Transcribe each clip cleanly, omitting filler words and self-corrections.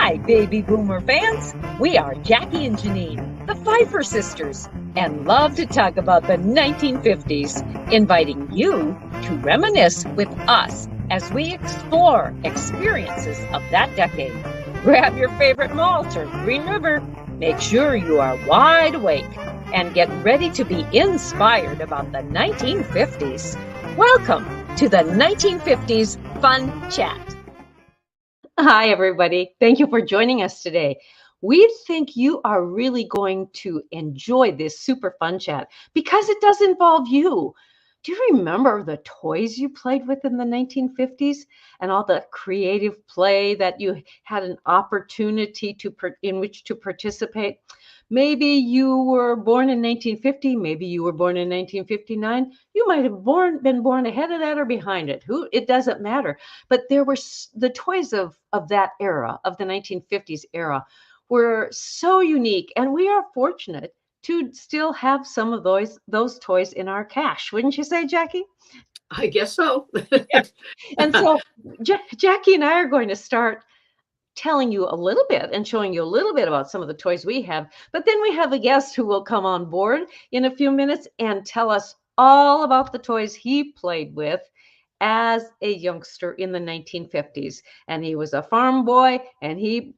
Hi, baby boomer fans. We are Jackie and Janine, the Pfeiffer sisters, and love to talk about the 1950s, inviting you to reminisce with us as we explore experiences of that decade. Grab your favorite malt or Green River. Make sure you are wide awake and get ready to be inspired about the 1950s. Welcome to the 1950s Fun Chat. Hi, everybody. Thank you for joining us today. We think you are really going to enjoy this super fun chat because it does involve you. Do you remember the toys you played with in the 1950s and all the creative play that you had an opportunity in which to participate? Maybe you were born in 1950, maybe you were born in 1959. You might have been born ahead of that or behind it. It doesn't matter. But there were the toys of that era, of the 1950s era, were so unique, and we are fortunate to still have some of those toys in our cache. Wouldn't you say, Jackie? I guess so. Yeah. And so Jackie and I are going to start telling you a little bit and showing you a little bit about some of the toys we have. But then we have a guest who will come on board in a few minutes and tell us all about the toys he played with as a youngster in the 1950s. And he was a farm boy, and he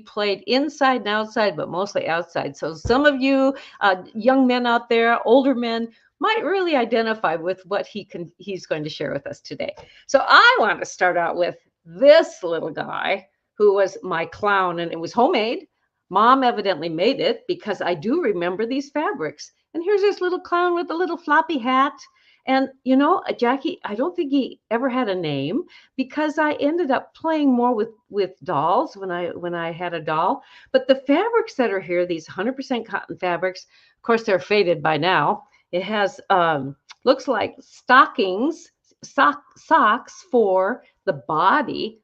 played inside and outside, but mostly outside. So some of you young men out there, older men, might really identify with what he's going to share with us today. So I want to start out with this little guy who was my clown, and it was homemade. Mom evidently made it because I do remember these fabrics. And here's this little clown with a little floppy hat. And, you know, Jackie, I don't think he ever had a name because I ended up playing more with dolls when I had a doll. But the fabrics that are here, these 100% cotton fabrics, of course, they're faded by now. It has, looks like socks for the body,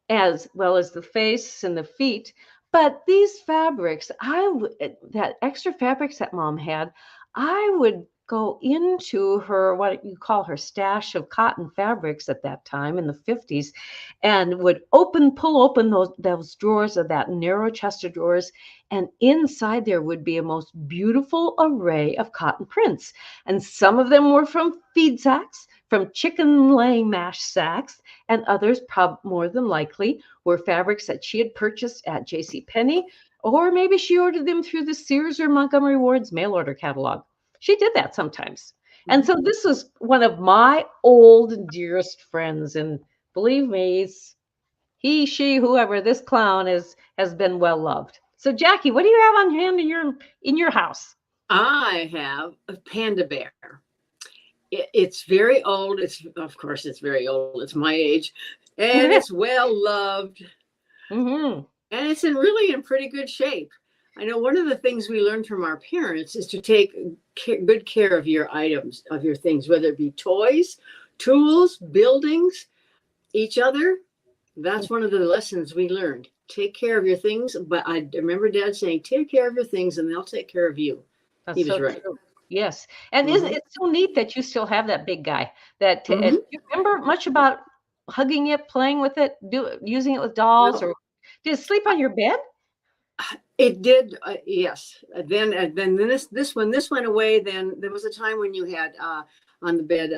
as well as the face and the feet. But these fabrics, that extra fabrics that Mom had, I would go into her, what you call her stash of cotton fabrics at that time in the 50s, and would pull open those drawers of that narrow chest of drawers. And inside there would be a most beautiful array of cotton prints. And some of them were from feed sacks, from chicken laying mash sacks, and others, more than likely, were fabrics that she had purchased at JCPenney, or maybe she ordered them through the Sears or Montgomery Ward's mail order catalog. She did that sometimes. And so this was one of my old and dearest friends. And believe me, he, she, whoever, this clown has been well loved. So Jackie, what do you have on hand in your house? I have a panda bear. It's very old. Of course, it's very old. It's my age, and it's well loved. Mm-hmm. And it's really in pretty good shape. I know one of the things we learned from our parents is to take good care of your items, of your things, whether it be toys, tools, buildings, each other. That's one of the lessons we learned. Take care of your things. But I remember Dad saying, take care of your things and they'll take care of you. He was right. True. Yes. And it's so neat that you still have that big guy. Do you remember much about hugging it, playing with it, using it with dolls? No. Or did it sleep on your bed? It did, yes. Then this went away. Then there was a time when you had on the bed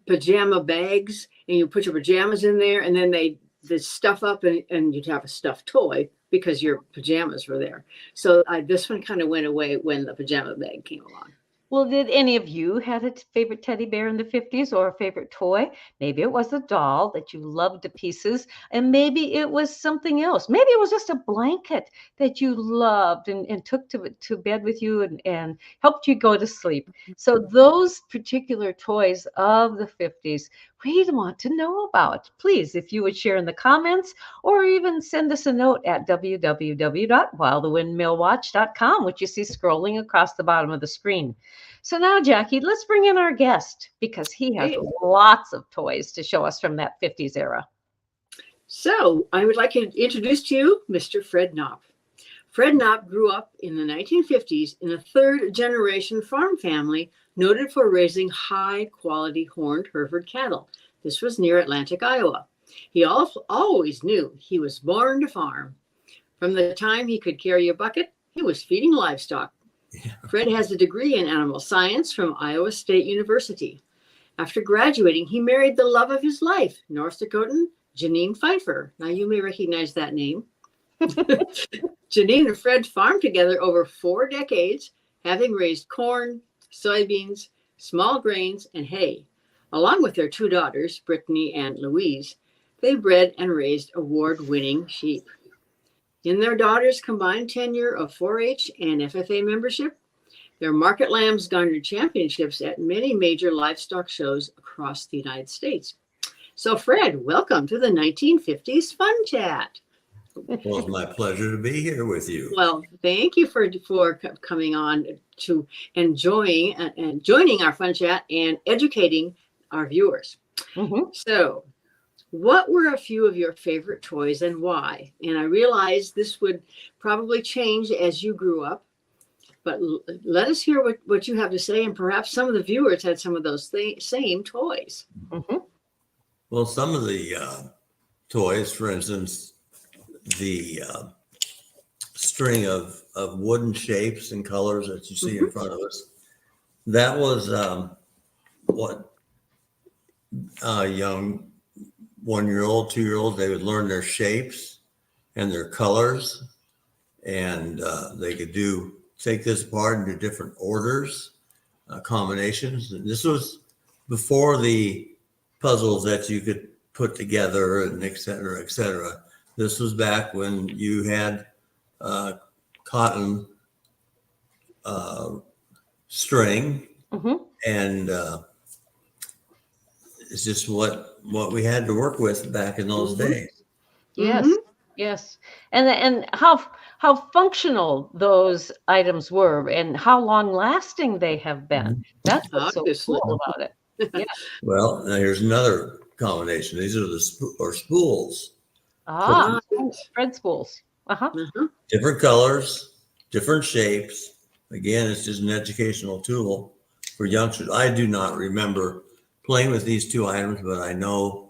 pajama bags, and you put your pajamas in there, and then they stuff up, and you'd have a stuffed toy because your pajamas were there. So this one kind of went away when the pajama bag came along. Well, did any of you have a favorite teddy bear in the 50s or a favorite toy? Maybe it was a doll that you loved to pieces, and maybe it was something else. Maybe it was just a blanket that you loved and took to bed with you and helped you go to sleep. So those particular toys of the 50s, we want to know about. Please, if you would share in the comments or even send us a note at www.whilethewindmillwatch.com, which you see scrolling across the bottom of the screen. So now, Jackie, let's bring in our guest because he has lots of toys to show us from that 50s era. So I would like to introduce to you Mr. Fred Knop. Fred Knop grew up in the 1950s in a third-generation farm family noted for raising high-quality horned Hereford cattle. This was near Atlantic, Iowa. He always knew he was born to farm. From the time he could carry a bucket, he was feeding livestock. Yeah. Fred has a degree in animal science from Iowa State University. After graduating, he married the love of his life, North Dakotan Janine Pfeiffer. Now, you may recognize that name. Janine and Fred farmed together over 4 decades, having raised corn, soybeans, small grains, and hay. Along with their 2 daughters, Brittany and Louise, they bred and raised award-winning sheep. In their daughters' combined tenure of 4-H and FFA membership, their market lambs garnered championships at many major livestock shows across the United States. So, Fred, welcome to the 1950s Fun Chat. Well, it's my pleasure to be here with you. Well, thank you for coming on to enjoying and joining our Fun Chat and educating our viewers. Mm-hmm. So, what were a few of your favorite toys and why? And I realize this would probably change as you grew up, but let us hear what you have to say. And perhaps some of the viewers had some of those same toys. Mm-hmm. Well, some of the toys, for instance, the string of wooden shapes and colors that you see in front of us, that was what young 1-year-old, 2-year-old, they would learn their shapes and their colors, and they could take this apart into different orders, combinations. And this was before the puzzles that you could put together and et cetera, et cetera. This was back when you had cotton string, and it's just what we had to work with back in those days. Yes, yes, and how functional those items were, and how long lasting they have been. That's what's so cool about it. Yeah. Well, now here's another combination. These are the spools. Ah, Fred spools. Different colors, different shapes. Again, it's just an educational tool for youngsters. I do not remember playing with these 2 items, but I know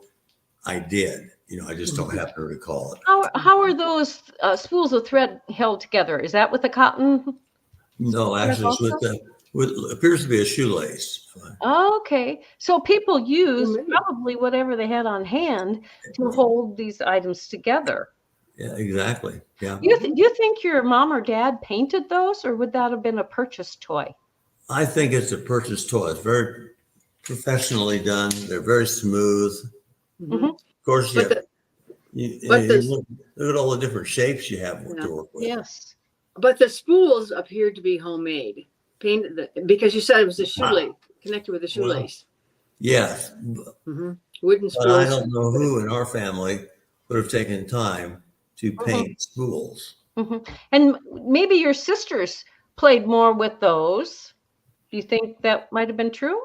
I did. I just don't happen to recall it. How are those spools of thread held together? Is that with the cotton? No, actually, it's with appears to be a shoelace. Okay, so people used probably whatever they had on hand to hold these items together. Yeah, exactly. Yeah. Do you think your mom or dad painted those, or would that have been a purchased toy? I think it's a purchased toy. It's very professionally done. They're very smooth. Of course, look at all the different shapes you have to work with. Yes. But the spools appeared to be homemade, painted because you said it was a shoelace, connected with a shoelace. Yes. Wooden spools. But I don't know who in our family would have taken time to paint spools. And maybe your sisters played more with those. Do you think that might have been true?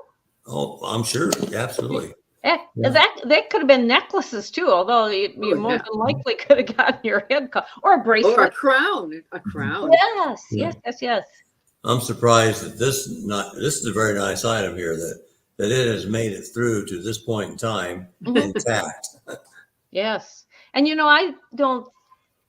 Oh, I'm sure. Absolutely. That could have been necklaces too, although you more than likely could have gotten your head caught, or a bracelet, or a crown. Yes. I'm surprised that this is a very nice item here that it has made it through to this point in time intact. Yes, and I don't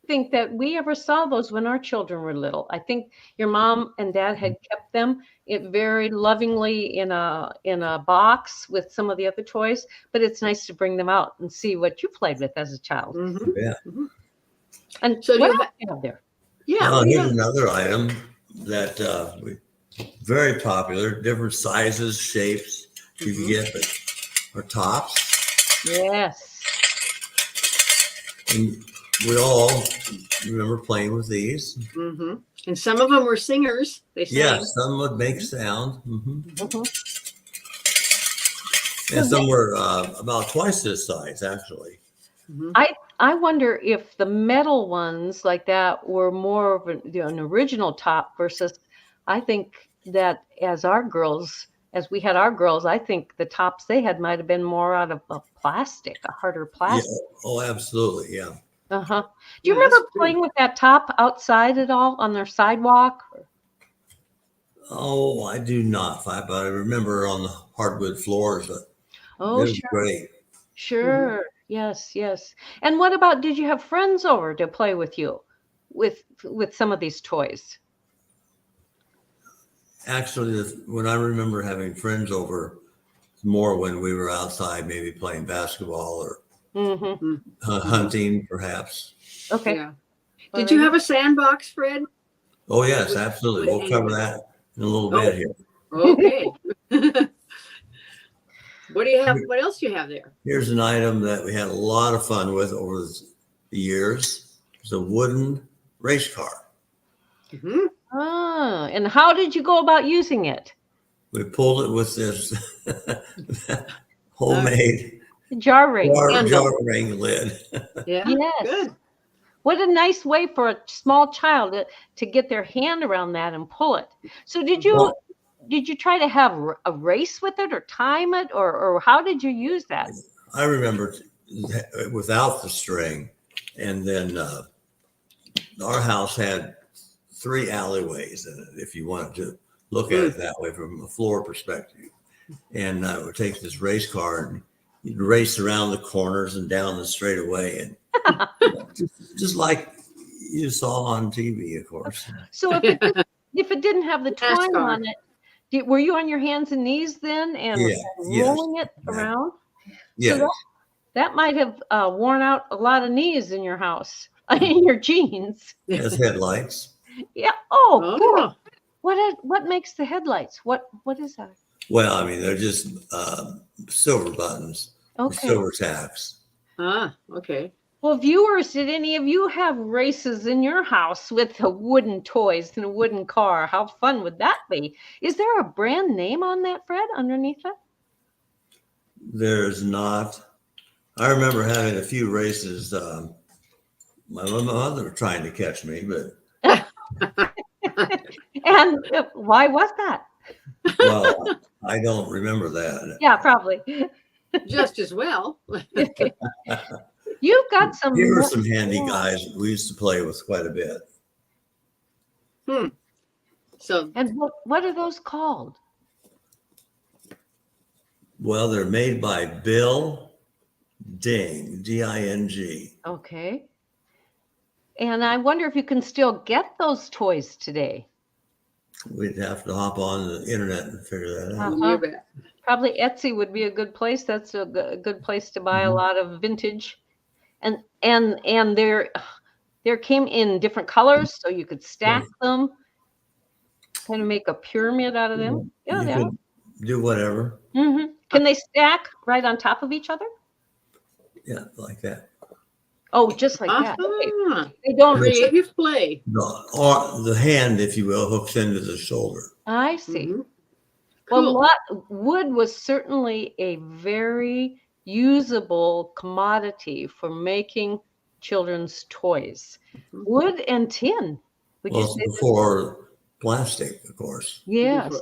think that we ever saw those when our children were little. I think your mom and dad had kept them very lovingly in a box with some of the other toys, but it's nice to bring them out and see what you played with as a child. Yeah. And so what else do you have there? Yeah. Here's another item that very popular, different sizes, shapes you can get, but are tops. Yes. And we all remember playing with these. And some of them were singers. They sang. Yeah, some would make sound. And some were about twice this size, actually. I wonder if the metal ones like that were more of an original top versus, I think that as we had our girls, I think the tops they had might have been more out of plastic, a harder plastic. Yeah. Oh, absolutely. Yeah. Do you remember playing with that top outside at all on their sidewalk? Oh, I do not, but I remember on the hardwood floors. It was great. Sure. Yes. And what about, did you have friends over to play with you? with some of these toys? Actually, when I remember having friends over, more when we were outside, maybe playing basketball or Mm-hmm. hunting, perhaps. Okay. Yeah. Did you have a sandbox, Fred? Oh, yes, absolutely. We'll cover that in a little bit here. Okay. What do you have? What else do you have there? Here's an item that we had a lot of fun with over the years. It's a wooden race car. Mm-hmm. Ah, and how did you go about using it? We pulled it with this homemade Jar ring. jar ring lid. Yeah. Yes. Good. What a nice way for a small child to get their hand around that and pull it. So did you try to have a race with it or time it or how did you use that? I remember without the string, and then our house had 3 alleyways in it, if you wanted to look at it that way from a floor perspective. And I would take this race car and you'd race around the corners and down the straightaway, and just like you saw on TV, of course. So if it didn't have the twine on it, were you on your hands and knees then and rolling it around? Yeah. So that might have worn out a lot of knees in your house, in your jeans. Has headlights. Yeah. Oh, cool. What makes the headlights? What is that? Well, I mean, they're just silver buttons, Okay. silver tacks. Ah, okay. Well, viewers, did any of you have races in your house with the wooden toys and a wooden car? How fun would that be? Is there a brand name on that, Fred, underneath it? There's not. I remember having a few races. My mother was trying to catch me, but. And why was that? Well, I don't remember that. Yeah, probably. Just as well. You've got some. Here were some handy guys we used to play with quite a bit. So, and what are those called? Well, they're made by Bill Ding, D-I-N-G. Okay. And I wonder if you can still get those toys today. We'd have to hop on the internet and figure that out. you bet. Probably Etsy would be a good place. That's a good place to buy a lot of vintage. And there came in different colors, so you could stack them, kind of make a pyramid out of them. Yeah, you could do whatever. Mm-hmm. Can they stack right on top of each other? Yeah, like that. Oh, just like that. Ah, Okay. They don't. creative play. Or the hand, if you will, hooks into the shoulder. I see. Mhm. Well, Cool. wood was certainly a very usable commodity for making children's toys. Wood and tin. Would you Well, say? before plastic, of course. Yes,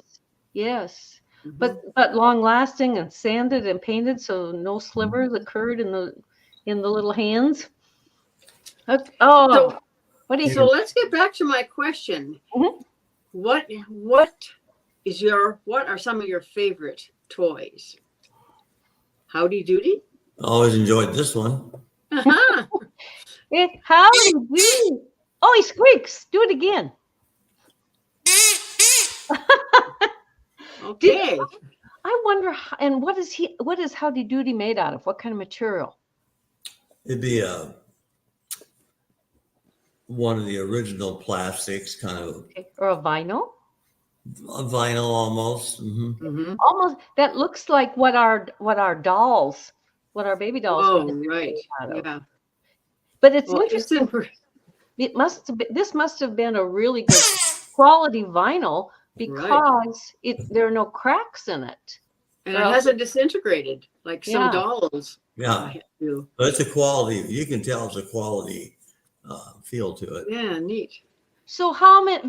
yes. Mhm. But long lasting and sanded and painted, so no slivers occurred in the little hands. Okay. Oh, So- what do you? So let's get back to my question. Mhm. What are some of your favorite toys? Howdy Doody? Always enjoyed this one. Uh-huh. Howdy Doody. Oh, he squeaks. Do it again. Okay. I wonder, and what is Howdy Doody made out of? What kind of material? It'd be one of the original plastics, kind of Okay. Or a vinyl? a vinyl almost. Mhm. Almost, that looks like what our baby dolls. Oh, were right. made out of. Yeah. But it's Well, interesting. This must have been a really good quality vinyl because there are no cracks in it. And it hasn't disintegrated like some Yeah. dolls. Yeah, do. but it's a quality. You can tell it's a quality feel to it. Yeah, neat. So how many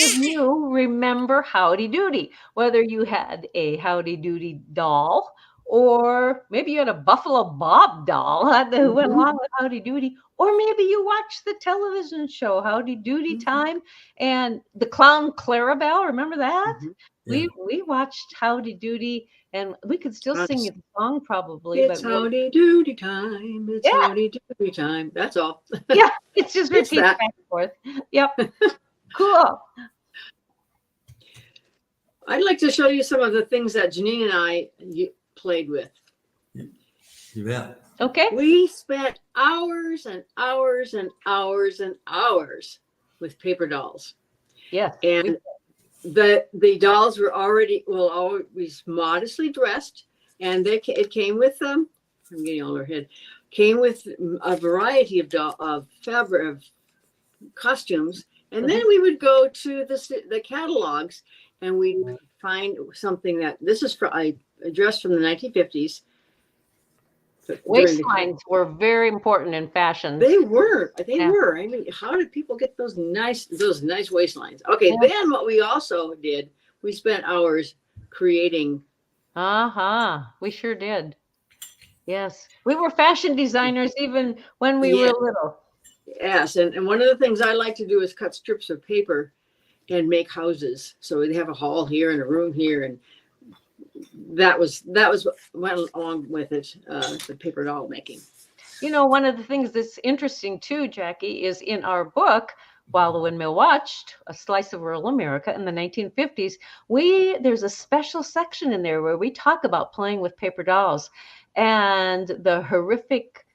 of you remember Howdy Doody? Whether you had a Howdy Doody doll or maybe you had a Buffalo Bob doll that went along with Howdy Doody, or maybe you watched the television show Howdy Doody Time and the clown Clarabelle. Remember that? We watched Howdy Doody, and we could still sing the song probably. It's but Howdy Doody time. It's Howdy Doody time. That's all. Yeah, it's just It's repeat that. back and forth. Yep. Cool. I'd like to show you some of the things that Janine and I played with. You bet. Okay. We spent hours and hours and hours and hours with paper dolls. Yes. And the dolls were always modestly dressed, and it came with them. I'm getting all over head. Came with a variety of fabric of costumes, and then we would go to the catalogs, and we'd find something that this is for a dress from the 1950s. Waistlines were very important in fashion. They were. I mean, how did people get those nice waistlines? Okay, then what we also did, we spent hours creating. We sure did. Yes, we were fashion designers even when we were little. Yes, and one of the things I like to do is cut strips of paper and make houses. So they have a hall here and a room here, and that was what went along with it, the paper doll making. You know, one of the things that's interesting too, Jackie, is in our book, While the Windmill Watched, A Slice of Rural America in the 1950s, there's a special section in there where we talk about playing with paper dolls and the horrific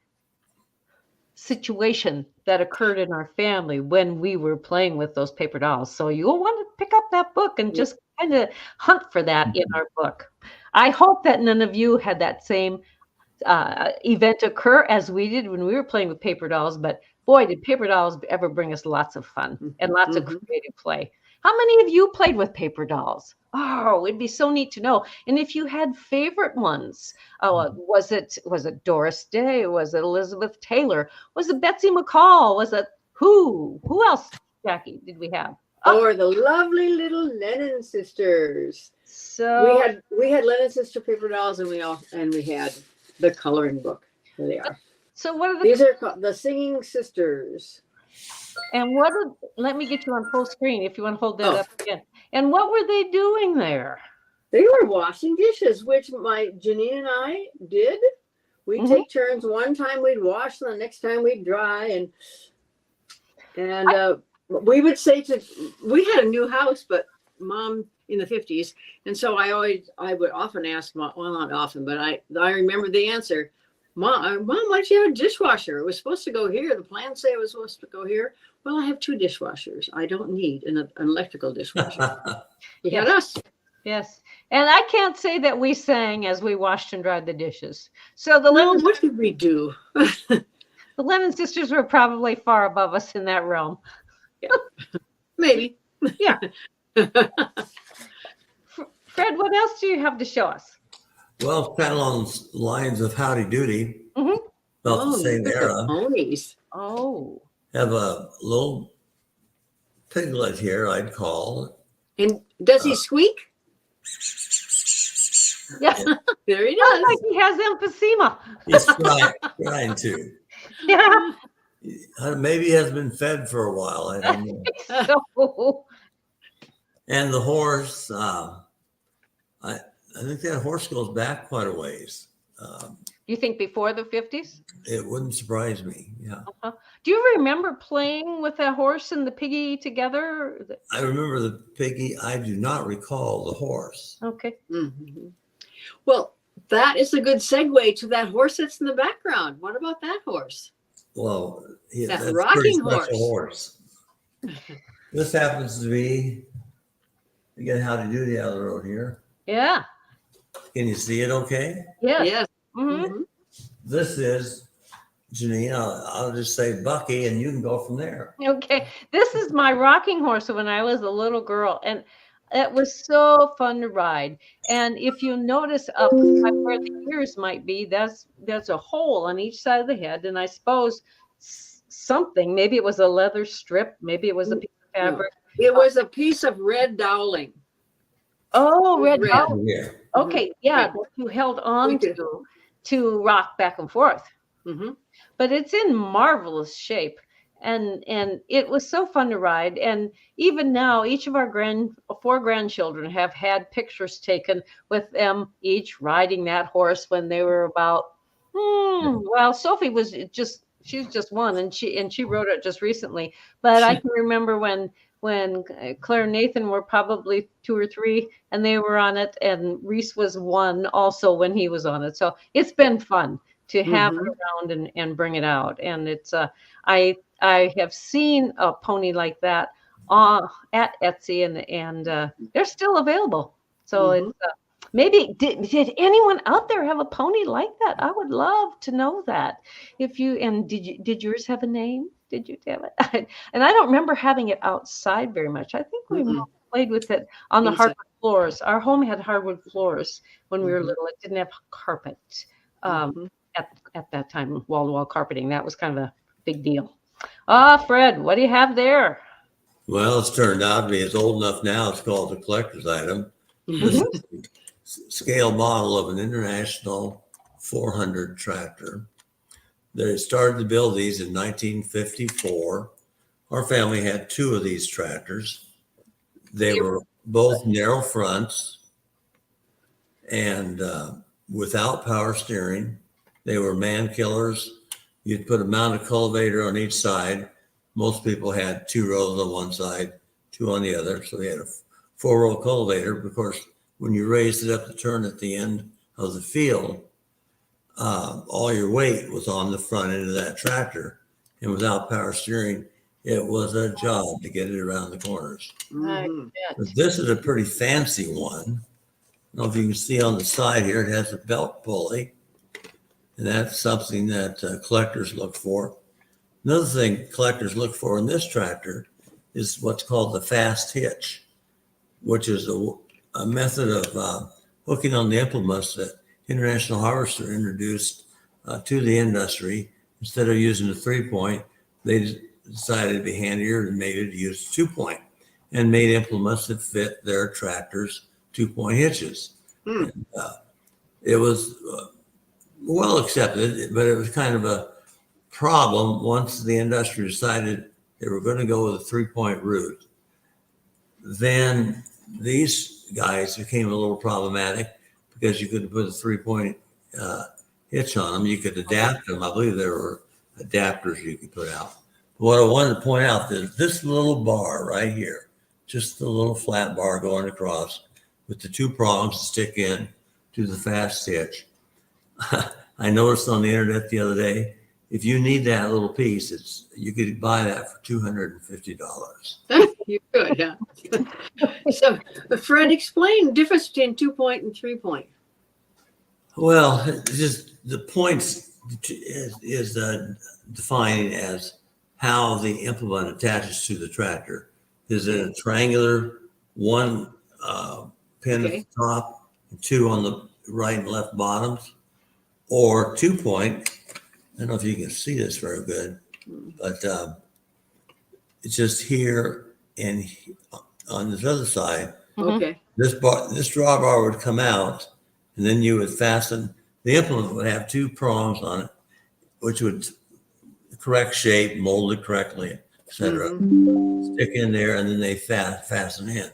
situation that occurred in our family when we were playing with those paper dolls. So you'll want to pick up that book and just kind of hunt for that in our book. I hope that none of you had that same event occur as we did when we were playing with paper dolls, but boy, did paper dolls ever bring us lots of fun and lots of creative play. How many of you played with paper dolls? Oh, it'd be so neat to know. And if you had favorite ones, was it Doris Day? Was it Elizabeth Taylor? Was it Betsy McCall? Was it who else, Jackie, did we have? Or the lovely little Lennon sisters. So we had Lennon sister paper dolls, and we had the coloring book. There they are. So what are these? Are called the Singing Sisters. And let me get you on full screen if you want to hold that up again. And what were they doing there? They were washing dishes, which Janine and I did. We'd take turns. One time we'd wash, and the next time we'd dry, and we would say we had a new house, but Mom in the 50s, and so I would often ask Mom, well, not often, but I remember the answer. Mom, why'd you have a dishwasher? It was supposed to go here. The plans say it was supposed to go here. Well, I have 2 dishwashers. I don't need an electrical dishwasher. We had us. Yes. And I can't say that we sang as we washed and dried the dishes. So what did we do? The Lennon sisters were probably far above us in that realm. Yeah. Maybe. Yeah. Fred, what else do you have to show us? Well, kind of along the lines of Howdy Doody, about the same era. Ponies. Oh. Have a little piglet here, I'd call. And does he squeak? Yeah. There he does. Like he has emphysema. He's trying to. Yeah. Maybe he has been fed for a while. I don't know. So. And the horse, I think that horse goes back quite a ways. You think before the 50s? It wouldn't surprise me. Yeah. Do you remember playing with that horse and the piggy together? I remember the piggy. I do not recall the horse. Okay. Mm-hmm. Well, that is a good segue to that horse that's in the background. What about that horse? Well, that that's rocking horse. This happens to be, again, Howdy Doody out of the road here. Yeah. Can you see it okay? Yes. Yes. Mm-hmm. This is, Janine, I'll just say Bucky, and you can go from there. Okay. This is my rocking horse when I was a little girl, and it was so fun to ride. And if you notice up where the ears might be, there's a hole on each side of the head, and I suppose something, maybe it was a leather strip, maybe it was a piece of fabric. No, it was a piece of red doweling. Oh, red. Yeah. Okay, yeah, that you held on to rock back and forth. Mm-hmm. But it's in marvelous shape. and it was so fun to ride. And even now, each of our four grandchildren have had pictures taken with them each riding that horse when they were about well, Sophie was she's just one, and she rode it just recently. But I can remember when Claire and Nathan were probably 2 or 3, and they were on it, and Reese was 1 also when he was on it. So it's been fun to have it around and bring it out. And it's I have seen a pony like that at Etsy, and they're still available. So it's maybe did anyone out there have a pony like that? I would love to know that. If you did yours have a name? Did you have it? And I don't remember having it outside very much. I think we played with it on the hardwood floors. Our home had hardwood floors when we were little. It didn't have carpet at that time, wall-to-wall carpeting. That was kind of a big deal. Fred, what do you have there? Well, it's turned out to be, it's old enough now, it's called a collector's item. This is the scale model of an International 400 tractor. They started to build these in 1954. Our family had 2 of these tractors. They were both narrow fronts and without power steering. They were man killers. You'd put a mounted cultivator on each side. Most people had 2 rows on one side, 2 on the other. So they had a 4-row cultivator. Of course, when you raised it up to turn at the end of the field, all your weight was on the front end of that tractor. And without power steering, it was a job to get it around the corners. But this is a pretty fancy one. I don't know if you can see on the side here, it has a belt pulley. And that's something that collectors look for. Another thing collectors look for in this tractor is what's called the fast hitch, which is a method of hooking on the implements that International Harvester introduced to the industry. Instead of using a 3-point, they decided it'd be handier and made it use 2-point and made implements that fit their tractors' 2-point hitches. And, it was well accepted, but it was kind of a problem once the industry decided they were going to go with a 3-point route. Then these guys became a little problematic because you couldn't put a 3-point hitch on them. You could adapt them. I believe there were adapters you could put out. What I wanted to point out is this little bar right here, just the little flat bar going across with the 2 prongs to stick in to the fast hitch. I noticed on the internet the other day, if you need that little piece, you could buy that for $250. You could, yeah. So, Fred, explain the difference between 2-point and 3-point. Well, just the points is defined as how the implement attaches to the tractor. Is it a triangular, 1 pin at the top, and 2 on the right and left bottoms, or 2-point? I don't know if you can see this very good, but it's just here and on this other side. Okay. This drawbar would come out, and then you would fasten. The implement would have 2 prongs on it, which would correct shape, mold it correctly, etc. Stick in there, and then they fasten in.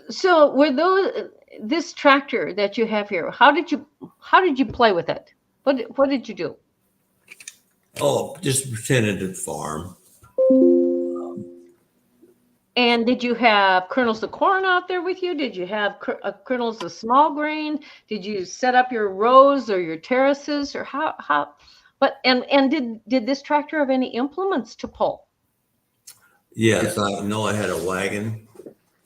So were this tractor that you have here, how did you play with it? What did you do? Oh, just pretended to farm. And did you have kernels of corn out there with you? Did you have kernels of small grain? Did you set up your rows or your terraces, or how? But and did this tractor have any implements to pull? Yes, I know I had a wagon,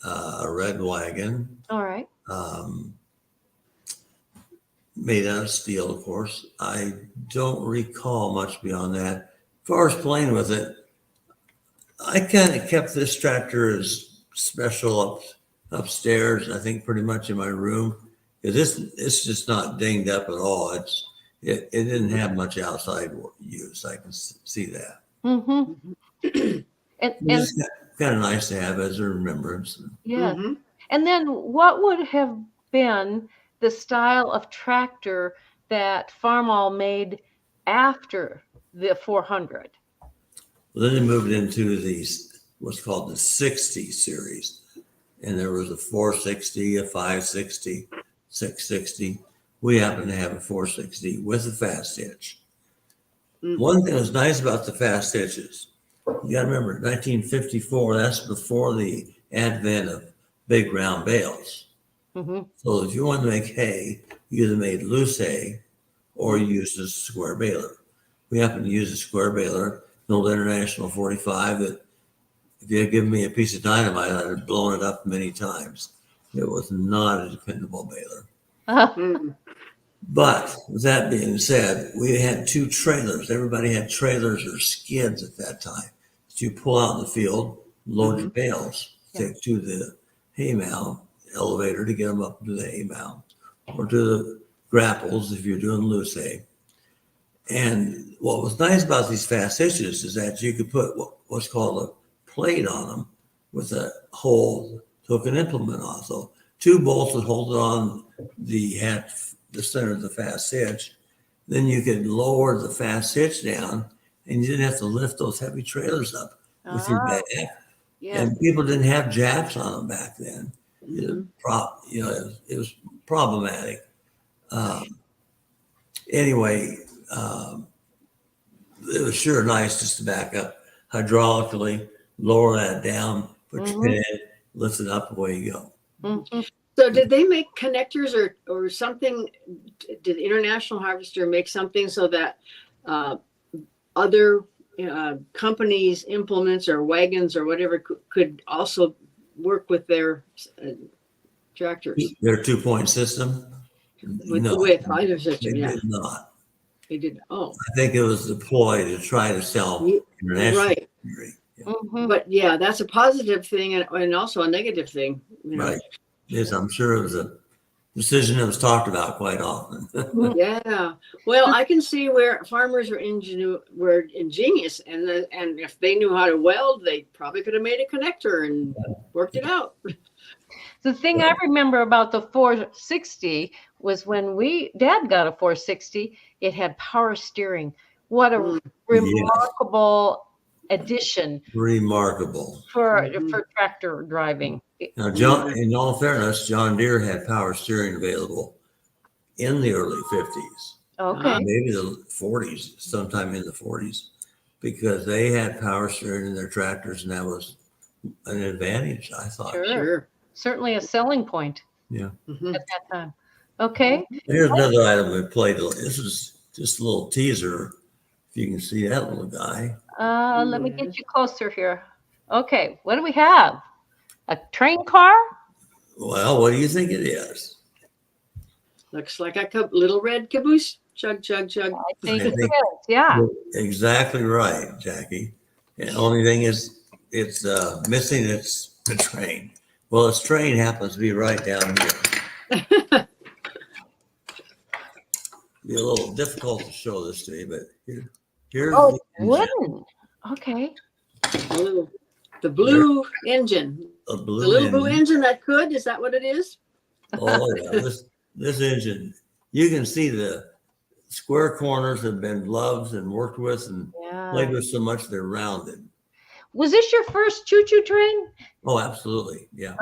a red wagon. All right. Made out of steel, of course. I don't recall much beyond that. As far as playing with it, I kind of kept this tractor as special upstairs, I think pretty much in my room. It's just not dinged up at all. It didn't have much outside use. I can see that. And it's kind of nice to have as a remembrance. Yeah. And then what would have been the style of tractor that Farmall made after the 400? Well, then they moved into what's called the 60 series. And there was a 460, a 560, 660. We happen to have a 460 with a fast hitch. Mm-hmm. One thing that's nice about the fast hitches, you got to remember, 1954, that's before the advent of big round bales. Mm-hmm. So if you wanted to make hay, you either made loose hay or you used a square baler. We happen to use a square baler, an old International 45 that if you had given me a piece of dynamite, I'd have blown it up many times. It was not a dependable baler. Mm-hmm. But with that being said, we had two trailers. Everybody had trailers or skids at that time. So you pull out in the field, load your bales, take to the hay mound elevator to get them up to the hay mound, or to the grapples if you're doing loose hay. And what was nice about these fast hitches is that you could put what's called a plate on them with a hole to hook an implement on. So two bolts would hold it on the center of the fast hitch. Then you could lower the fast hitch down, and you didn't have to lift those heavy trailers up with your back. Yeah. And people didn't have jacks on them back then. Mm-hmm. It was problematic. Anyway, it was sure nice just to back up hydraulically, lower that down, put your pin in, lift it up, away you go. Mm-hmm. So did they make connectors or something? Did International Harvester make something so that other companies' implements or wagons or whatever could also work with their tractors? Their 2-point system? With either system, they yeah. did not. They did. Oh, I think it was deployed to try to sell international. right. Yeah. Mm-hmm. But yeah, that's a positive thing and also a negative thing. You know? Right. Yes, I'm sure it was a decision that was talked about quite often. Yeah. Well, I can see where farmers were ingenious, and if they knew how to weld, they probably could have made a connector and worked it out. The thing I remember about the 460 was when Dad got a 460, it had power steering. What a remarkable addition. Remarkable. For tractor driving. Now, John, in all fairness, John Deere had power steering available in the early 50s. Okay. Maybe the 40s, sometime in the 40s, because they had power steering in their tractors, and that was an advantage, I thought. Sure. Certainly a selling point. Yeah. Mm-hmm. At that time. Okay. Here's another item we played. This is just a little teaser. If you can see that little guy. Let me get you closer here. Okay. What do we have? A train car? Well, what do you think it is? Looks like a little red caboose. Chug, chug, chug. I think it is. Yeah. Exactly right, Jackie. And the only thing is, it's missing the train. Well, its train happens to be right down here. Be a little difficult to show this to you, but here's the engine. Wooden. Okay. The blue engine. The The little blue engine that could. Is that what it is? Oh yeah, this engine. You can see the square corners have been loved and worked with and played with so much they're rounded. Was this your first choo-choo train? Oh, absolutely. Yeah.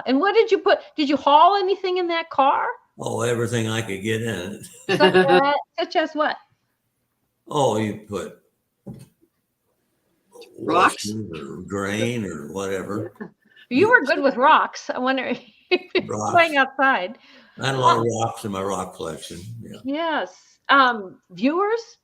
And what did you put? Did you haul anything in that car? Oh, everything I could get in it. Such as what? Oh, you put Rocks or grain or whatever. You were good with rocks. I wonder if you're playing outside. I had a lot of rocks in my rock collection. Yeah. Yes. Viewers,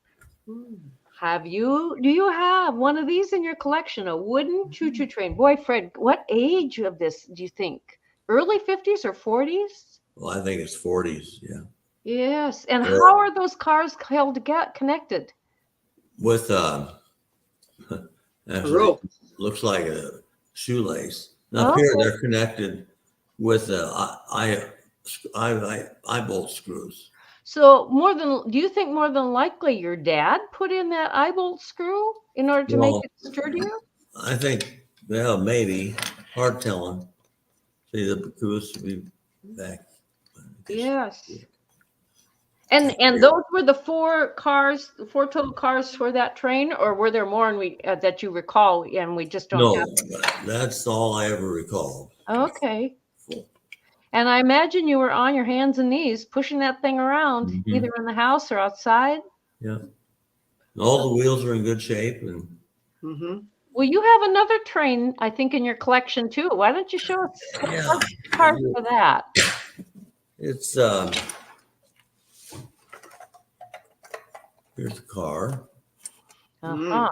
do you have one of these in your collection? A wooden choo-choo train? Boy, Fred, what age of this do you think? Early 50s or 40s? Well, I think it's 40s. Yeah. Yes. And how are those cars held connected? With a rope. Looks like a shoelace. Now here they're connected with eye bolt screws. So do you think more than likely your dad put in that eye bolt screw in order to make it sturdier? I think, well, maybe. Hard telling. See, the caboose will be back. Yes. And those were the 4 total cars for that train, or were there more that you recall and we just don't have? No, that's all I ever recall. Okay. And I imagine you were on your hands and knees pushing that thing around, either in the house or outside. Yeah. All the wheels are in good shape. And Well, you have another train, I think, in your collection too. Why don't you show us part for that? It's here's the car. Uh-huh.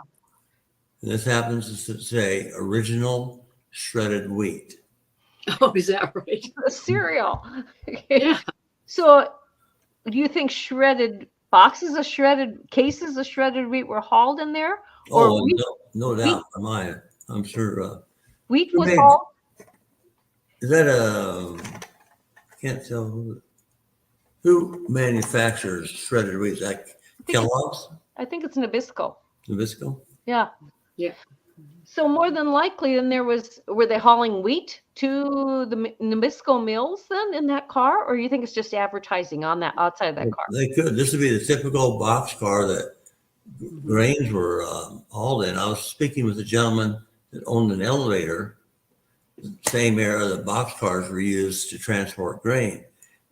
And this happens to say original shredded wheat. Oh, is that right? The cereal. Yeah. So, do you think shredded cases of shredded wheat were hauled in there? Or Oh, no doubt. I'm sure. Wheat was hauled? Is that I can't tell who manufactures shredded wheat. Is that Kellogg's? I think it's Nabisco. Nabisco? Yeah. Yeah. So more than likely, then were they hauling wheat to the Nabisco mills then in that car, or you think it's just advertising on that outside of that car? They could. This would be the typical box car that grains were hauled in. I was speaking with a gentleman that owned an elevator, the same era that box cars were used to transport grain.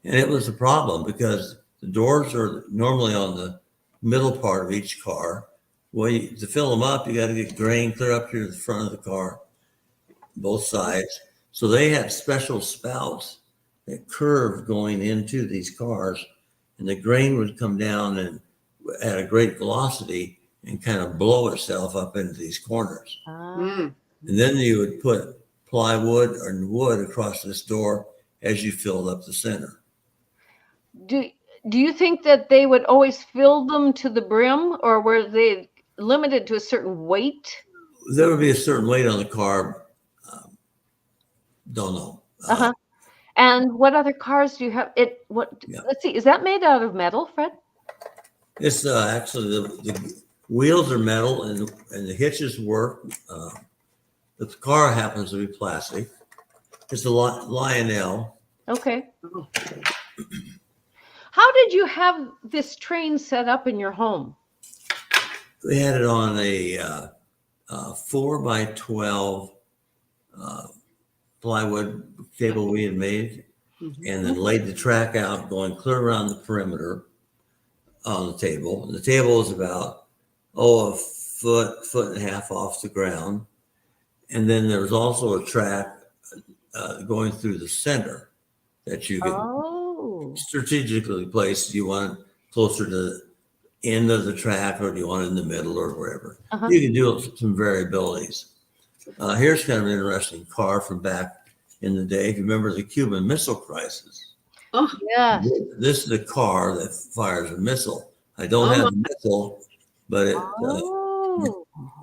And it was a problem because the doors are normally on the middle part of each car. Well, to fill them up, you got to get grain clear up to the front of the car, both sides. So they had special spouts that curved going into these cars, and the grain would come down and at a great velocity and kind of blow itself up into these corners. And then you would put plywood or wood across this door as you filled up the center. Do you think that they would always fill them to the brim, or were they limited to a certain weight? There would be a certain weight on the car. Don't know. And what other cars do you have? Let's see. Is that made out of metal, Fred? It's actually the wheels are metal and the hitches work. But the car happens to be plastic. It's a Lionel. Okay. How did you have this train set up in your home? We had it on a 4x12 plywood table we had made, and then laid the track out going clear around the perimeter on the table. And the table is about a foot and a half off the ground. And then there was also a track going through the center that you could strategically place. Do you want it closer to the end of the track, or do you want it in the middle, or wherever? You can do some variabilities. Here's kind of an interesting car from back in the day. If you remember the Cuban Missile Crisis. Oh, yeah. This is a car that fires a missile. I don't have a missile, but it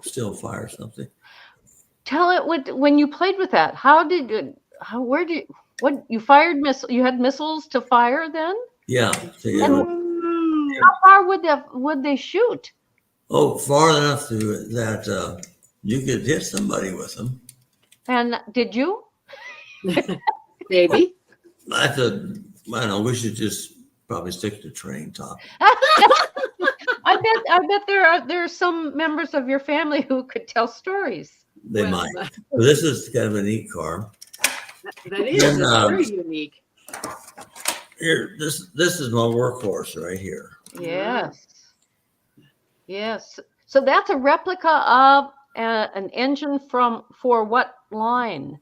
still fires something. Tell it when you played with that. You fired missile? You had missiles to fire then? Yeah. How far would they shoot? Oh, far enough that you could hit somebody with them. And did you? Maybe. I don't know. We should just probably stick to train talk. I bet there are some members of your family who could tell stories. They might. But this is kind of a neat car. That is very unique. Here, this is my workhorse right here. Yes. So that's a replica of an engine for what line?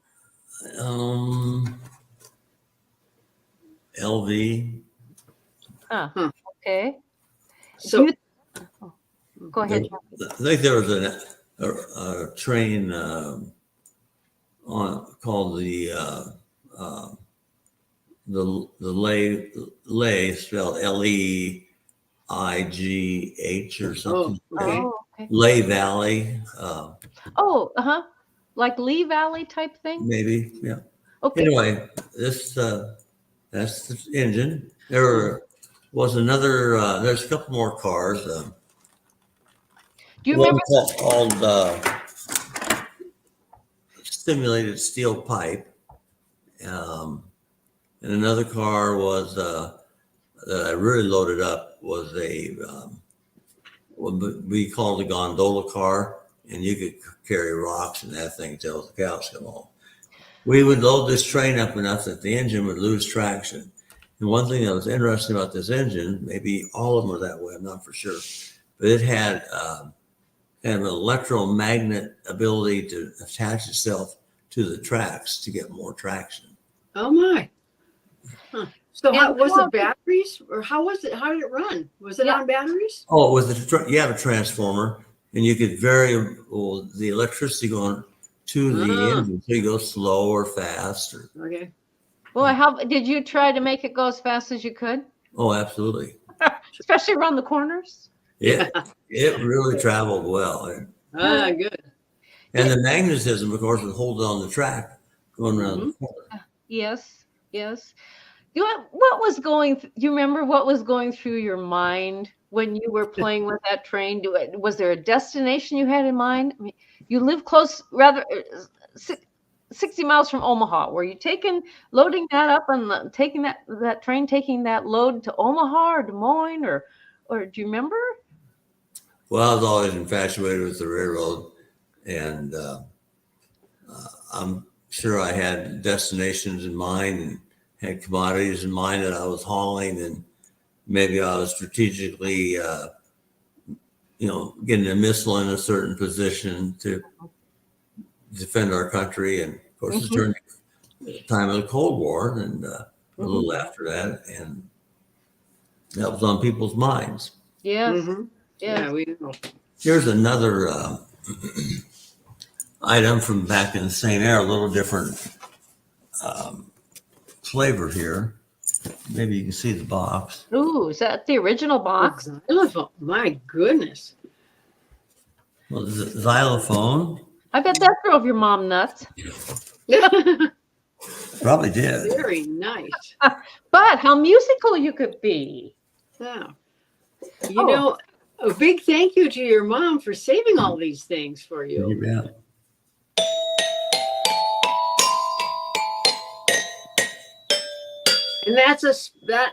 LV. Okay. So go ahead. I think there was a train called the Lay, spelled Leigh or something. Okay. Lay Valley. Like Lee Valley type thing? Maybe, yeah. Okay. Anyway, that's the engine. There was another. There's a couple more cars. Do you one remember called stimulated steel pipe, and another car was that I really loaded up was a what we called a gondola car, and you could carry rocks and that thing till the cows come home. We would load this train up enough that the engine would lose traction. And one thing that was interesting about this engine, maybe all of them were that way, I'm not for sure, but it had kind of an electromagnet ability to attach itself to the tracks to get more traction. Oh my. Huh. So And how was how- it batteries, or how was it? How did it run? Was it Yeah. on batteries? Oh, with you have a transformer, and you could vary the electricity going to the Ah. engine, so you go slow or fast. Or, Okay. Boy, how did you try to make it go as fast as you could, oh, absolutely. especially around the corners? It really traveled well. Ah, good. And the magnetism, of course, would hold it on the track going around the corner. Yes, yes. What was going? Do you remember what was going through your mind when you were playing with that train? Was there a destination you had in mind? I mean, you live close, rather 60 miles from Omaha. Were you loading that up and taking that train, taking that load to Omaha or Des Moines, or do you remember? Well, I was always infatuated with the railroad, and I'm sure I had destinations in mind and had commodities in mind that I was hauling, and maybe I was strategically, getting a missile in a certain position to defend our country. And of course, it's during the time of the Cold War and a little after that, and that was on people's minds. Yes. Mhm. Yes. Yeah, we know. Here's another item from back in the same era, a little different flavor here. Maybe you can see the box. Ooh, is that the original box? Xylophone. My goodness. Well, the xylophone I bet that drove your mom nuts. probably did. Very nice. But how musical you could be. Yeah. Oh. You know, a big thank you to your mom for saving all these things for you. You bet. And that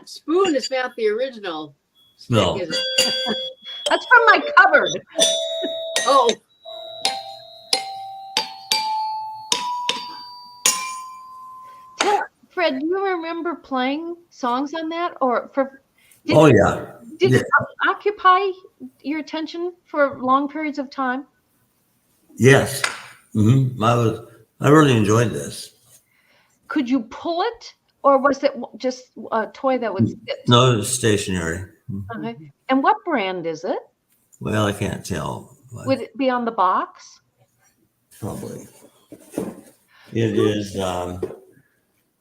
spoon is not the original. No. Is it? That's from my cupboard. Oh, Fred, do you remember playing songs on that, or did, Oh yeah. did Yeah. it occupy your attention for long periods of time? Yes. I really enjoyed this. Could you pull it, or was it just a toy that would sit? No, it was stationary. Okay. And what brand is it? Well, I can't tell. But Would it be on the box? probably. It is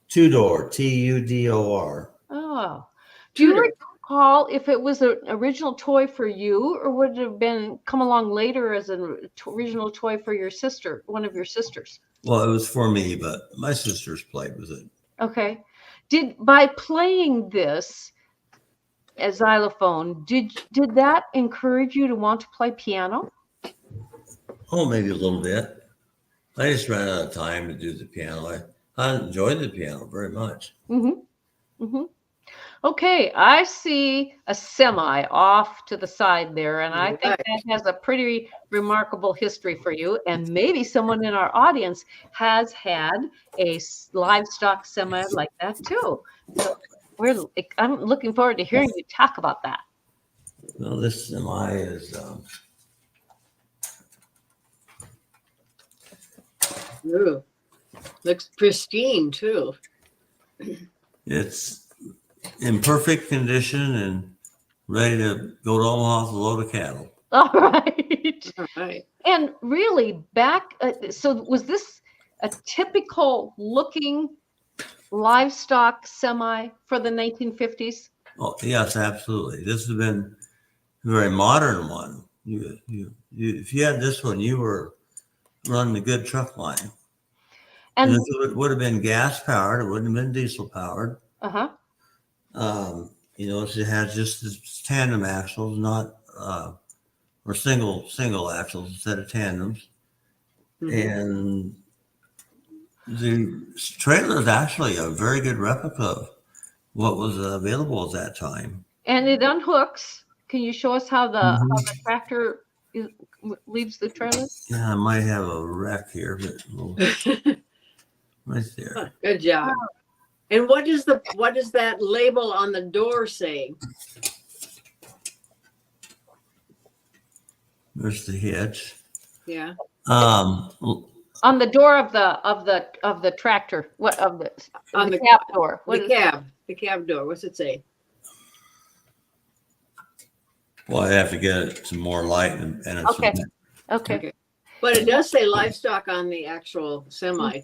Tudor, Tudor. Oh. Do you recall if it was an original toy for you, or would it have come along later as an original toy for your sister, one of your sisters? Well, it was for me, but my sisters played with it. Okay. By playing this as xylophone, did that encourage you to want to play piano? Oh, maybe a little bit. I just ran out of time to do the piano. I enjoyed the piano very much. Mm-hmm. Mm-hmm. Okay, I see a semi off to the side there, and I think that has a pretty remarkable history for you. And maybe someone in our audience has had a livestock semi like that too. So I'm looking forward to hearing you talk about that. Well, this semi is ooh. Looks pristine too. it's in perfect condition and ready to go to Omaha to load of cattle. All right. All right. And really, so was this a typical looking livestock semi for the 1950s? Oh, yes, absolutely. This has been a very modern one. If you had this one, you were running a good truck line. And if it would have been gas powered, it wouldn't have been diesel powered. Uh-huh. It has just this tandem axles, not or single axles instead of tandems. And the trailer is actually a very good replica what was available at that time. And it unhooks. Can you show us how the tractor leaves the trailer? Yeah, I might have a wreck here, but right there. Good job. And what does that label on the door say? There's the hitch. Yeah. On the door of the tractor. What of the On the cab door? What the cab door. What's it say? Well, I have to get it some more light and it's Okay. But it does say livestock on the actual semi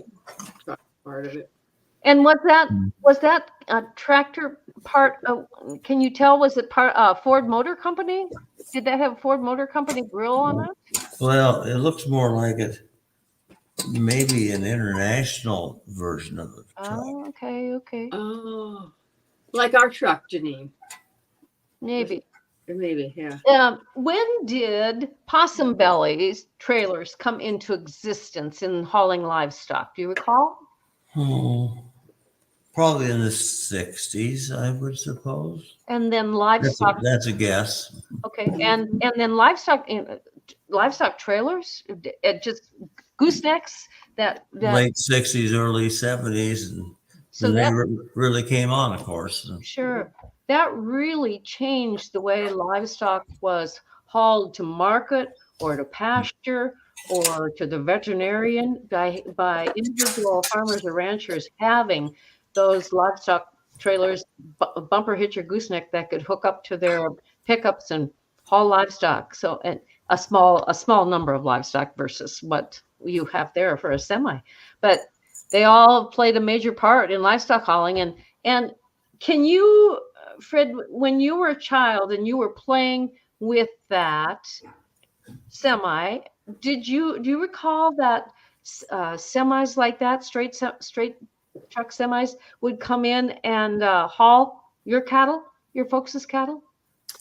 truck part of it. And was that a tractor part? Can you tell? Was it part Ford Motor Company? Did that have Ford Motor Company grill on it? Well, it looks more like it. Maybe an international version of the truck. Oh, okay. Oh, like our truck, Janine. Maybe, yeah. When did possum bellies trailers come into existence in hauling livestock? Do you recall? Oh, probably in the 60s, I would suppose. And then livestock. That's a guess. Okay, and then livestock trailers, just goosenecks that late 60s, early 70s, and so they really came on, of course. Sure, that really changed the way livestock was hauled to market or to pasture or to the veterinarian by individual farmers or ranchers having those livestock trailers, bumper hitch or gooseneck that could hook up to their pickups and haul livestock. So, and a small number of livestock versus what you have there for a semi, but they all played a major part in livestock hauling. And can you, Fred, when you were a child and you were playing with that semi, do you recall that semis like that, straight truck semis would come in and haul your folks' cattle?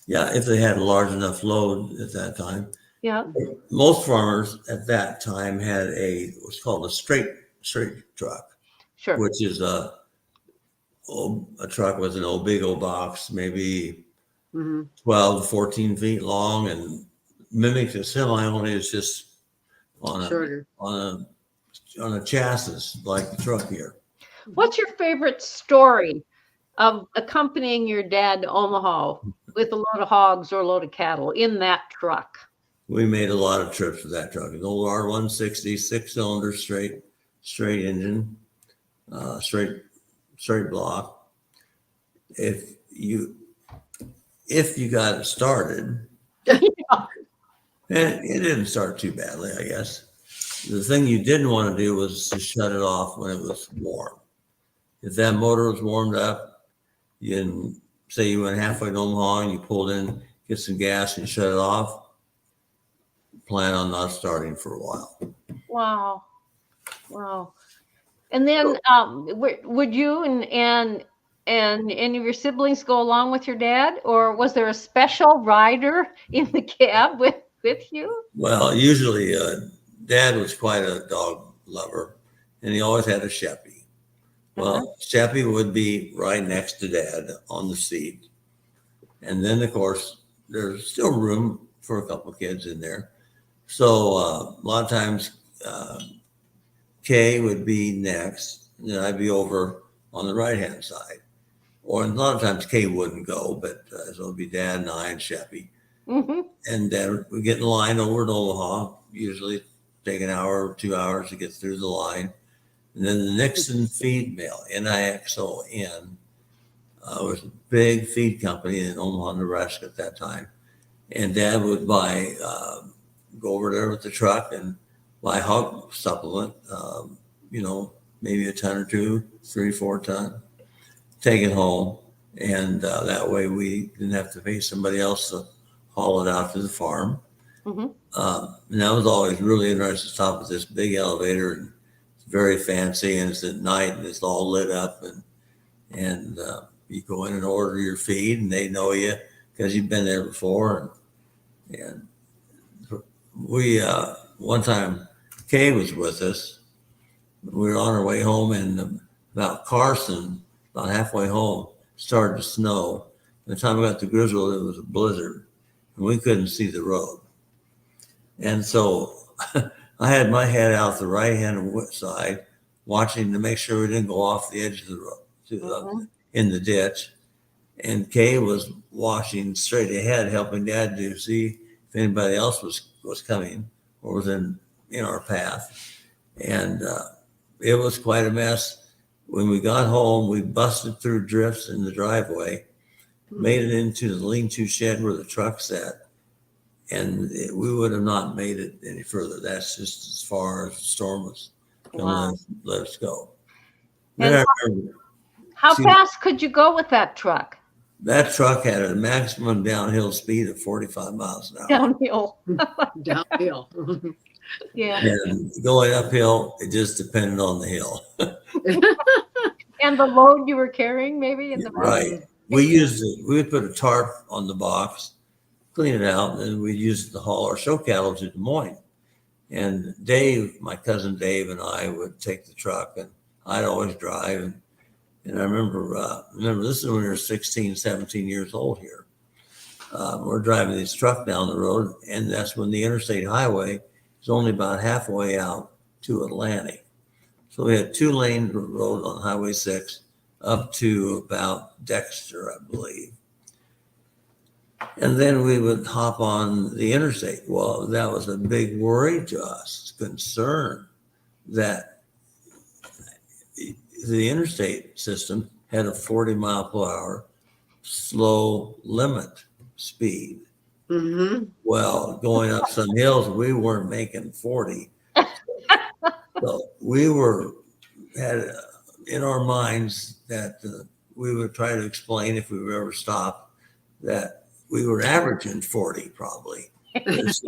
Yeah, if they had a large enough load at that time. Yeah. Most farmers at that time had what's called a straight truck. Sure. Which is a truck with an big old box, maybe 12 to 14 feet long, and mimics a semi, only it's just on a chassis like the truck here. What's your favorite story of accompanying your dad to Omaha with a load of hogs or a load of cattle in that truck? We made a lot of trips with that truck. An old R160, 6-cylinder, straight engine, straight block. If you got it started, and it didn't start too badly, I guess. The thing you didn't want to do was to shut it off when it was warm. If that motor was warmed up, say you went halfway to Omaha and you pulled in, get some gas and shut it off, plan on not starting for a while. Wow. And then would you and any of your siblings go along with your dad, or was there a special rider in the cab with you? Well, usually Dad was quite a dog lover, and he always had a Sheppy. Well, Sheppy would be right next to Dad on the seat. And then, of course, there's still room for a couple of kids in there. So a lot of times Kay would be next, and then I'd be over on the right-hand side. Or a lot of times Kay wouldn't go, but so it would be Dad and I and Sheppy. And Dad would get in line over to Omaha, usually take an hour or 2 hours to get through the line. And then the Nixon feed mill, Nixon, was a big feed company in Omaha, Nebraska at that time. And Dad would go over there with the truck and buy hog supplement, maybe a ton or two, 3-4 ton, take it home. And that way we didn't have to pay somebody else to haul it out to the farm. And that was always really interesting to stop at this big elevator, and it's very fancy, and it's at night and it's all lit up, and you go in and order your feed and they know you because you've been there before. And we, one time Kay was with us, we were on our way home, and about Carson, about halfway home, started to snow. By the time we got to Griswold, it was a blizzard, and we couldn't see the road. And so I had my head out the right-hand side, watching to make sure we didn't go off the edge of the road in the ditch. And Kay was watching straight ahead, helping Dad to see if anybody else was coming or was in our path. And it was quite a mess. When we got home, we busted through drifts in the driveway, made it into the lean-to shed where the truck sat, and we would have not made it any further. That's just as far as the storm was going to let us go. How fast could you go with that truck? That truck had a maximum downhill speed of 45 miles an hour. Downhill. Downhill. Yeah. And going uphill, it just depended on the hill. And the load you were carrying, maybe in the right. We would put a tarp on the box, clean it out, and then we'd use it to haul our show cattle to Des Moines. And Dave, my cousin Dave, and I would take the truck, and I'd always drive. And I remember this is when we were 16, 17 years old here. We're driving this truck down the road, and that's when the interstate highway is only about halfway out to Atlantic. So we had 2-lane road on Highway 6 up to about Dexter, I believe. And then we would hop on the interstate. Well, that was a big worry to us, concern that the interstate system had a 40-mile-per-hour slow limit speed. Mm-hmm. Well, going up some hills, we weren't making 40. So we had in our minds that we would try to explain if we were ever stopped that we were averaging 40 probably. That's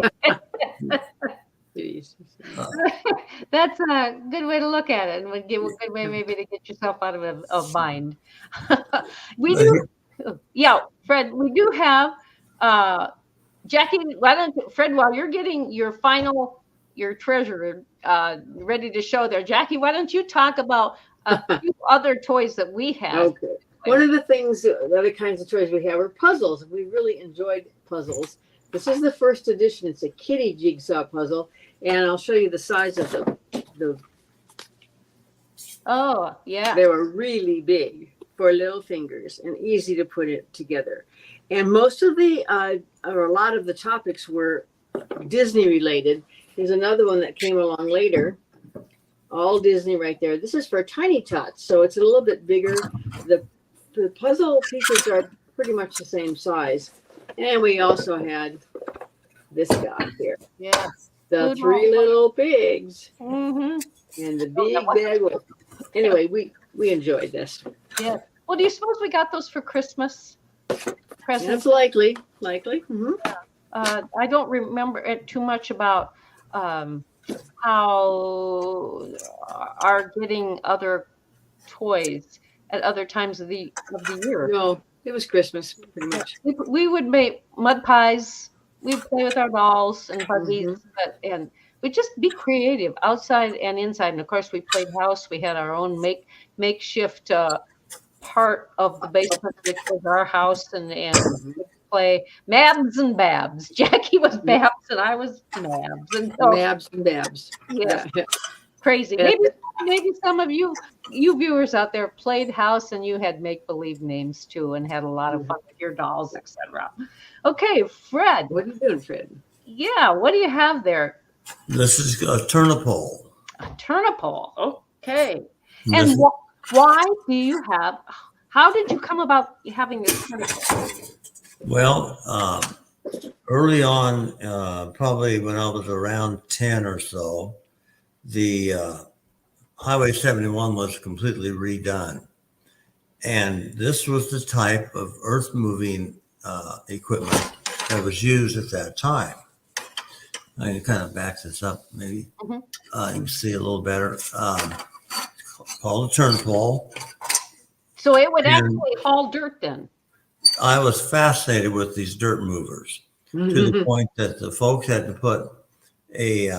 a good way to look at it, and would give a good way maybe to get yourself out of a bind. We do, yeah, Fred. We do have Jackie. Why don't Fred, while you're getting your treasure ready to show there, Jackie, why don't you talk about a few other toys that we have? Okay. One of the other kinds of toys we have are puzzles. We really enjoyed puzzles. This is the first edition. It's a kitty jigsaw puzzle, and I'll show you the size of the. Oh, yeah. They were really big for little fingers and easy to put it together. And most of or a lot of the topics were Disney related. Here's another one that came along later. All Disney right there. This is for Tiny Tots, so it's a little bit bigger. The puzzle pieces are pretty much the same size. And we also had this guy here. Yes. The Three Little Pigs. Mm-hmm. And the big bag with. Anyway, we enjoyed this. Yeah. Well, do you suppose we got those for Christmas presents? That's likely. Mm-hmm. I don't remember it too much about how are getting other toys at other times of the year. No, it was Christmas pretty much. We would make mud pies. We'd play with our dolls and buggies, and we'd just be creative outside and inside. And of course, we played house. We had our own makeshift part of the basement, which was our house, and play Mabs and Babs. Jackie was Babs and I was Mabs. And so, Mabs and Babs. Yeah. Crazy. Maybe some of you viewers out there played house and you had make-believe names too and had a lot of fun with your dolls, etc. Okay, Fred. What are you doing, Fred? Yeah, what do you have there? This is a turnipole. A turnipole. Okay. And why do you have? How did you come about having this turnipole? Well, early on, probably when I was around 10 or so, the Highway 71 was completely redone. And this was the type of earth moving equipment that was used at that time. I can kind of back this up, maybe. You can see a little better. Called a turnipole. So it would actually haul dirt then? I was fascinated with these dirt movers to the point that the folks had to put a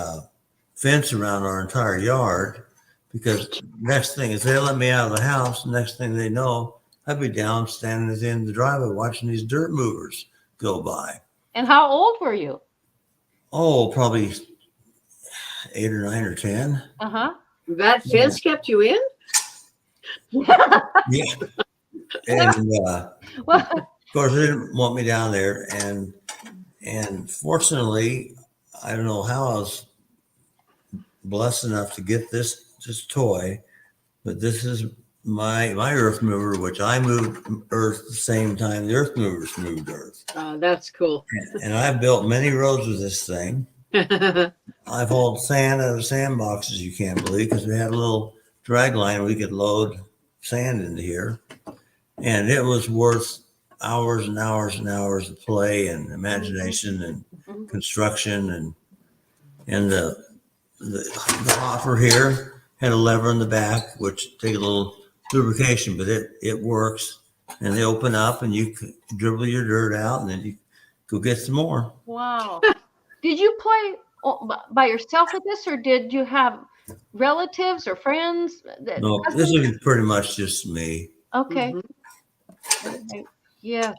fence around our entire yard because next thing is they let me out of the house. Next thing they know, I'd be down standing at the end of the driveway watching these dirt movers go by. And how old were you? Oh, probably 8 or 9 or 10. Uh-huh. That fence kept you in? Yeah. And Well, of course, they didn't want me down there. And fortunately, I don't know how I was blessed enough to get this toy, but this is my earth mover, which I moved earth the same time the earth movers moved earth. That's cool. And I've built many roads with this thing. I've hauled sand out of sandboxes, you can't believe, because we had a little drag line we could load sand into here. And it was worth hours and hours and hours of play and imagination and construction. And the hopper here had a lever in the back, which take a little lubrication, but it works. And they open up and you can dribble your dirt out and then you go get some more. wow. Did you play by yourself with this, or did you have relatives or friends? No, this is pretty much just me. Okay. Yes.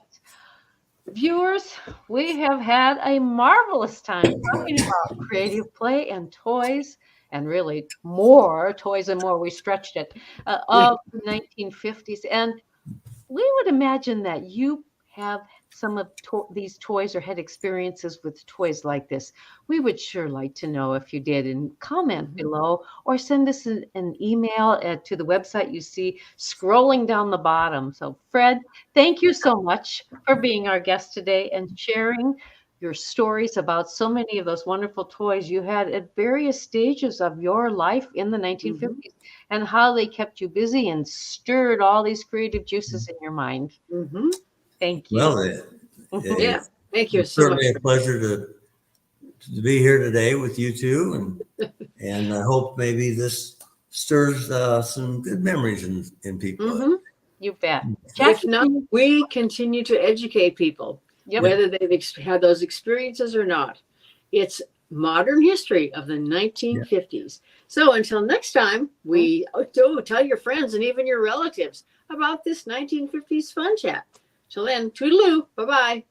Viewers, we have had a marvelous time talking about creative play and toys, and really more toys and more. We stretched it of the 1950s. And we would imagine that you have some of these toys or had experiences with toys like this. We would sure like to know if you did, and comment below or send us an email to the website you see scrolling down the bottom. So Fred, thank you so much for being our guest today and sharing your stories about so many of those wonderful toys you had at various stages of your life in the 1950s and how they kept you busy and stirred all these creative juices in your mind. Thank you. Well, Yeah, thank you it's so much. certainly a pleasure to be here today with you two, and I hope maybe this stirs some good memories in people. You bet. If not, we continue to educate people, Yep. whether they've had those experiences or not. It's modern history of the 1950s. So until next time, we tell your friends and even your relatives about this 1950s fun chat. Till then, toodaloo. Bye-bye.